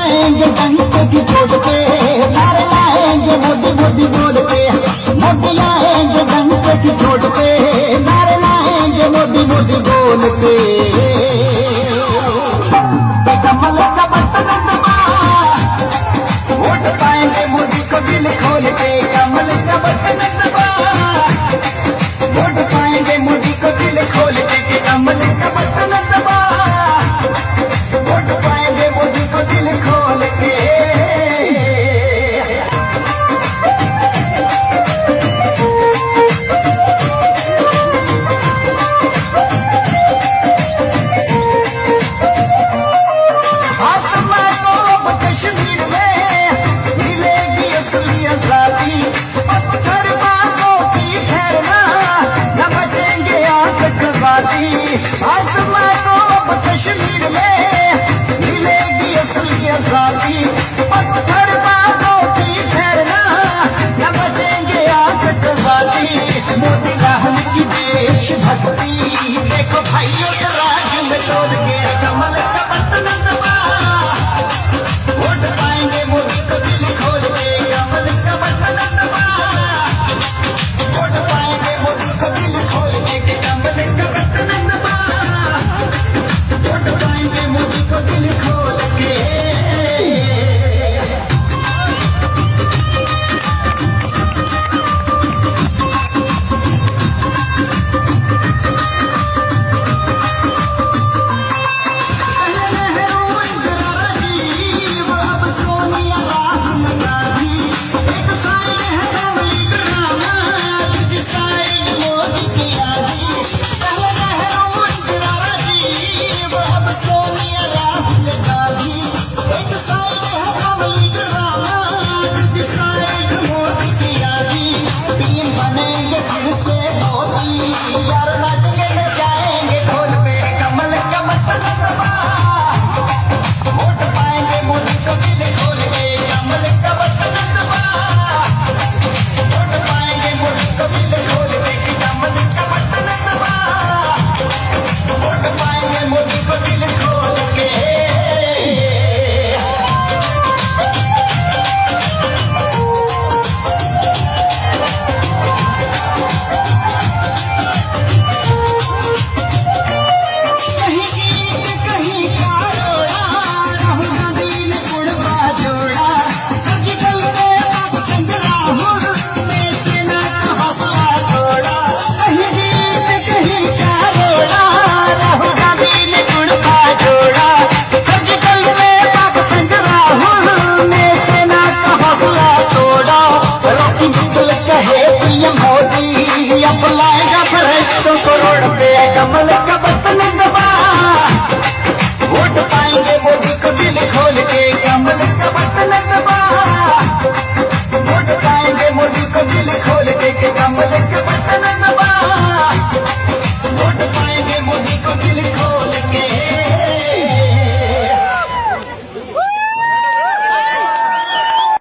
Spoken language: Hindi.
लाएंगे डंके की चोट पे, नारे लाएंगे मोदी मोदी बोल के। मोदी लाएंगे डंके की चोट पे, नारे लाएंगे मोदी मोदी बोल के। कमल का बटन दबा, वोट पाएंगे मोदी को दिल खोल के। कमल का बटन दबा, वोट पाएंगे मोदी को दिल खोल के। कमल का बटन दबा, वोट पाएंगे मोदी को दिल खोल के। कश्मीर में मिलेगी असली आजादी, पत्थरबाजों की ठहरना, न बचेंगे आतंकवादी। आसमां को कश्मीर में मिलेगी असली आजादी, पत्थरबाजों की ठहरना, न बचेंगे आतंकवादी। मोदी राहुल की देशभक्ति देखो भाइयों के राज में तोड़ के। कमल का बटन दबा, वोट पाएंगे मोदी को दिल खोल के। कमल का बटन दबा, वोट पाएंगे मोदी को दिल खोल के। कमल का बटन दबा, वोट पाएंगे मोदी को दिल खोल के। करोड़ पे कमल का बटन दबा, वोट पाएंगे मोदी को दिल खोल के। कमल का बटन दबा, वोट पाएंगे मोदी को दिल खोल के। कमल का